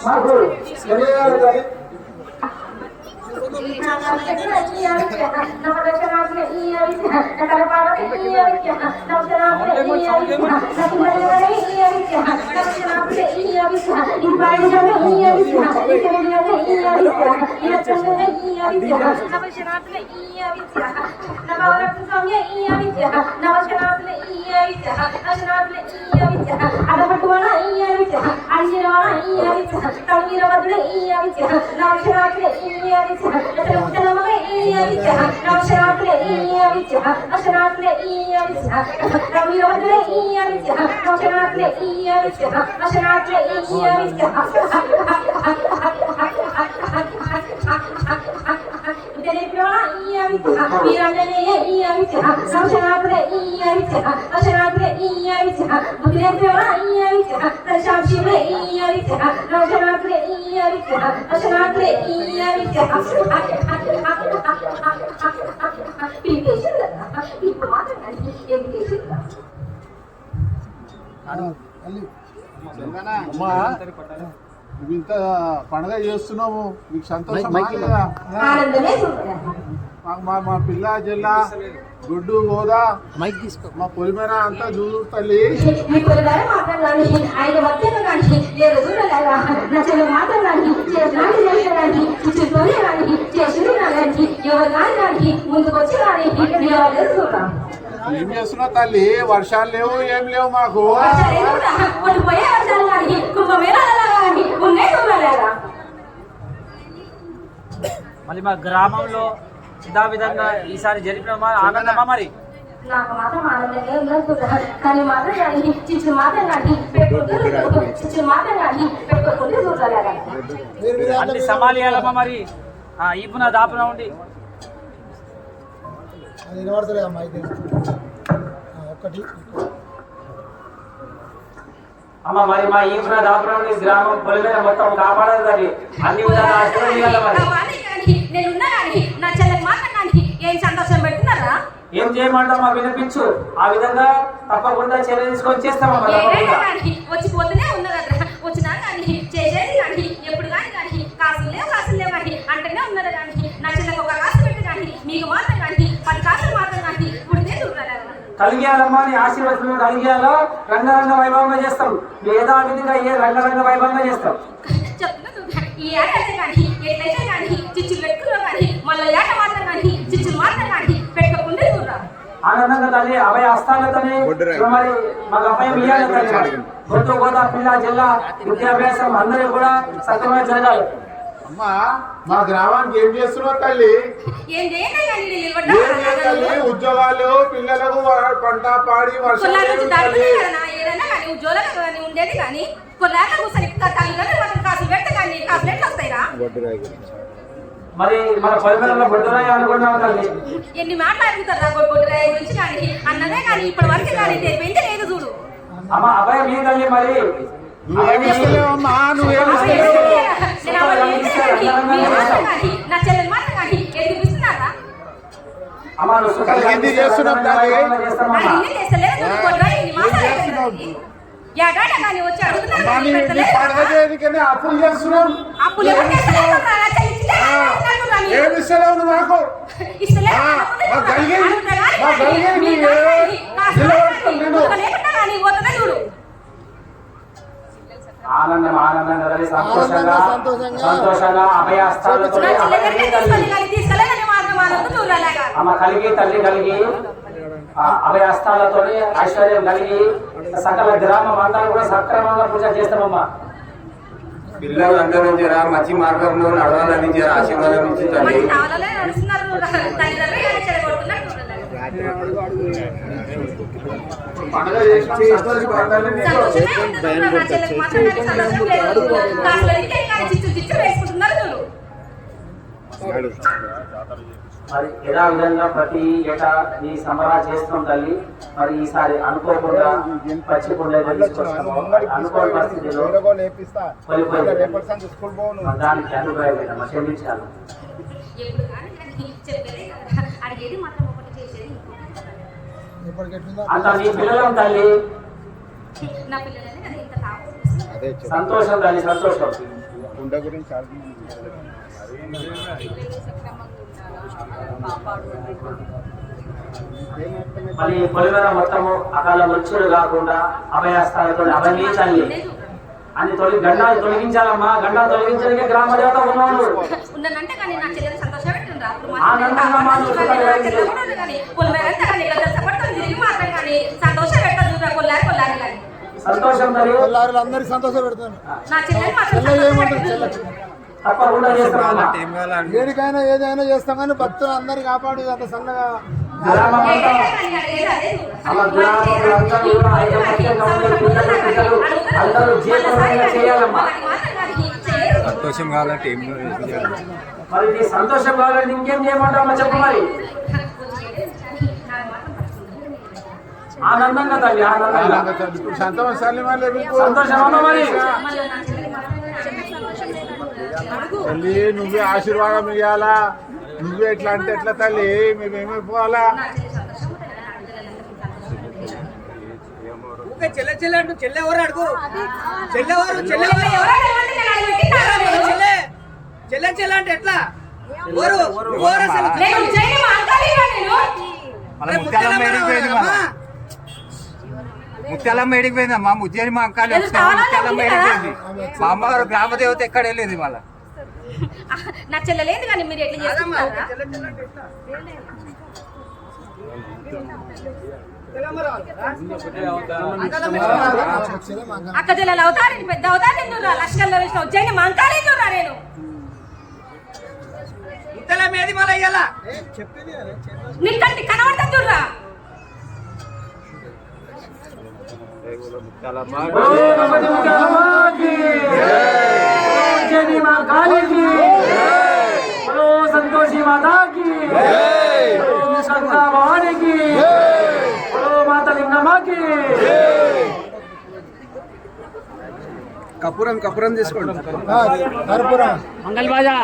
మాకు తెలియాలి కానీ ఇంత పండుగ చేస్తున్నాము, మీకు సంతోషం? మా పిల్ల జిల్లా గుడ్డు గోదా మా పొలిమేర అంతా చూడు తల్లి. ఏం చేస్తున్నావు తల్లి? వర్షాలు లేవు, ఏం లేవు మాకు. మళ్ళీ మా గ్రామంలో ఇదా విధంగా ఈసారి జరిపిన ఆనందమా? మరి నాకు మాత్రం ఆనందంగా ఉండదు, కానీ మాత్రం కానీ చిచ్చు మాత్రం కానీ పెట్టుకుంటూ చిచ్చు మాత్రం కానీ పెట్టుకుంటూ చూడాలి. అన్ని సమాలియాలమ్మా. మరి ఈపున దాపున ఉండి అమ్మ మరి మా ఈపున దాపున ఉండి గ్రామం పొలిమేర మొత్తం కాపాడాలి తల్లి. అన్ని విధాలు ఏం చేయమంటామా? వినిపించు. ఆ విధంగా తప్పకుండా చర్య తీసుకొని చేస్తామమ్మా. వచ్చిపోతూనే ఉన్నదా వచ్చినా కానీ చేసేది కానీ ఎప్పుడు కానీ కానీ కాసులు లేవు కానీ అంటేనే ఉన్నదా కానీ నా చిన్నకు ఒక కాసు పెట్టి కానీ మీకు మాత్రం కానీ 10 కాసులు మాత్రం కానీ పుడితే చూడాలి. కలిగేయాలమ్మా, నీ ఆశీర్వచనం కలిగేయాలో రంగరంగ వైభవంగా చేస్తాం. ఏదో విధంగా రంగరంగ వైభవంగా చేస్తాం. ఈ ఏటైతే కానీ ఎట్లయితే కానీ చిచ్చు పెట్టుకున్నా కానీ మళ్ళీ ఏట మాత్రం కానీ చిచ్చు మాత్రం కానీ పెట్టుకుంటే చూడాలి. ఆనందంగా తల్లి అభయ హస్తాలతోనే మరి మాకు అభయం ఇవ్వాలి తల్లి. గొంతు గోదా పిల్ల జిల్లా విద్యాభ్యాసం అందరూ కూడా సక్రమంగా జరగాలి. అమ్మా మా గ్రామానికి ఏం చేస్తున్నావు తల్లి? ఉద్యోగాలు పిల్లలకు పంట పాడి వర్షాలు ఉండేది కానీ మరి మన పొలిమేరలో బొడ్డురాయి అనుకున్నాం తల్లి. ఎన్ని మాట్లాడుతారా బొడ్డురాయి గురించి కానీ అన్నదే కానీ ఇప్పటి వరకు కానీ పెంచలేదు చూడు. అమ్మ అభయం మీ తల్లి. మరి అప్పులు చేస్తున్నాం. ఏమి ఇస్తలేవు మాకు? ఆనందం ఆనందంగా సంతోషంగా అభయస్థాలతో అమ్మ కలిగి తల్లి కలిగి అభయస్థాలతో ఐశ్వర్యం కలిగి సకల గ్రామం అంతా కూడా సక్రమంగా పూజ చేస్తామమ్మా. పిల్లలు అందరూ జరా మంచి మార్గంలో నడవాలని జర ఆశీర్వాదం ఇచ్చిందండి. పండుగ చేసి మరి ఎలా విధంగా ప్రతి ఏటా ఈ సంబరా చేస్తున్నాం తల్లి. మరి ఈసారి అనుకోకుండా పచ్చికుండా అనుకోని పరిస్థితిలో దానికి అనుభవం క్షమించాలి. అంత నీ పిల్లలు తల్లి. సంతోషం తల్లి సంతోషం. గుండె గురించి చాలా మరి పొలిమేర మొత్తము అకాల మృత్యులు కాకుండా అభయస్థాలతో అవనీతండి అని గండాలు తొలగించాలమ్మా. గండాలు తొలగించడానికి గ్రామ దేవత ఉన్నాడు. ఉన్నానంటే కానీ నా చెల్లెలు సంతోషం పెట్టిండ్రా. అప్పుడు ఆనందంగా సంతోషం పెట్టదు కొల్లారి కొల్లారి కానీ సంతోషం మరి అందరికి సంతోషం పెడతాను. నా చెల్లెలు మాత్రం తప్పకుండా చేస్తామమ్మా. ఏడికైనా ఏదైనా చేస్తాం కానీ భక్తులు అందరు కాపాడు అంత సన్నగా సంతోషం కావాలంటే ఏం మరి నీ సంతోషం కావాలంటే ఇంకేం చేయమంటావమ్మా చెప్పు మరి. ఆనందంగా తల్లి ఆనందంగా సంతోషం మరి తల్లి నువ్వే ఆశీర్వాదం ఇవ్వాలా. నువ్వే ఎట్లా అంటే ఎట్లా తల్లి మేమేమైపోవాలా. చెల్లె చెల్లె అంటూ చెల్లె ఎవరు అడుగు చెల్లె చెల్లె చెల్లె అంటే ఎట్లా ముత్యాలమ్మ ఏడిపోయిందమ్మా. ముత్యాలి మా అంకాలి ముత్యాలమ్మ ఏడిపోయింది. మా అమ్మగారు గ్రామ దేవత ఎక్కడ వెళ్ళేది మళ్ళా. నా చెల్లెలేదు కానీ మీరు ఎట్లా చేస్తున్నారా? అక్క చెల్లెలు అవుతారు పెద్ద అవుతారు ఎందుకు లక్షల్లో వేసిన ఉజ్జయిని మంకాలి ఎందుకురా నేను నీకంటే కనబడుతుందిరా. సంతోషి మాతాకి భవానికి మాత లింగమ్మకి కపురం కపురం తీసుకోండి. మంగళబాజా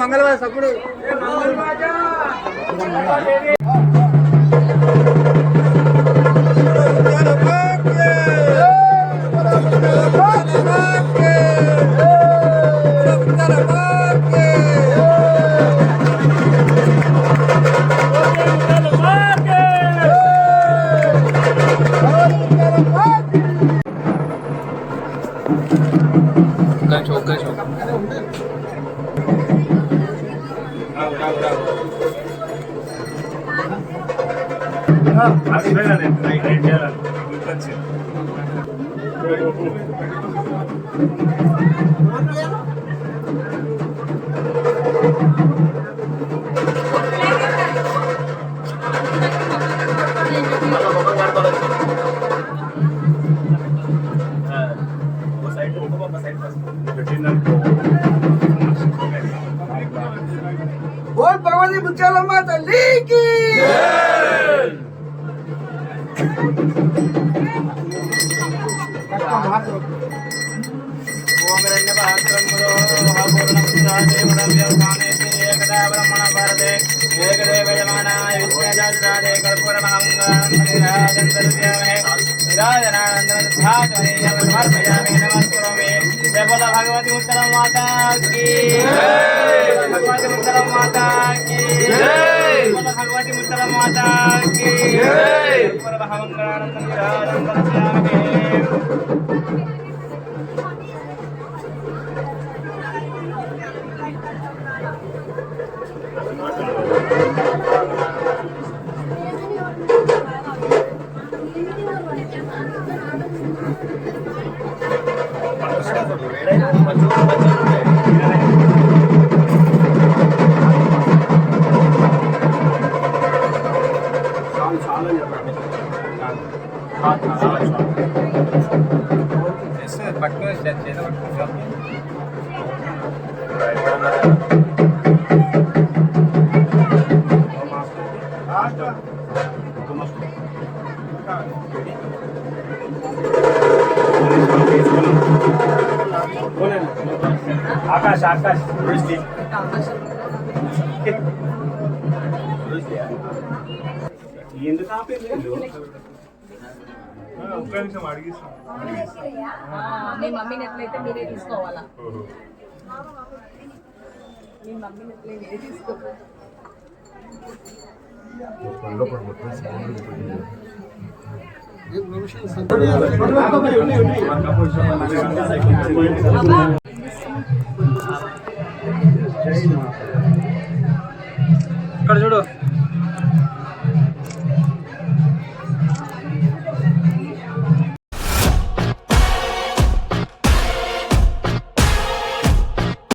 మంగళబాజా సప్పుడు बोल भगवती मुत्यालम्मा तल्ली की भगवती उत्तरम माता की भगवती उत्तरम माता की भगवती उत्तरम माता की आकाश आकाश ఎందుకు ఆపేది ఒక్క నిమిషం అడిగిస్తాను. మీ మమ్మీని ఎట్లయితే మీరే తీసుకోవాలా, మీ మమ్మీని ఎట్లయితే మీరే తీసుకోవాలి. ఇక్కడ చూడు.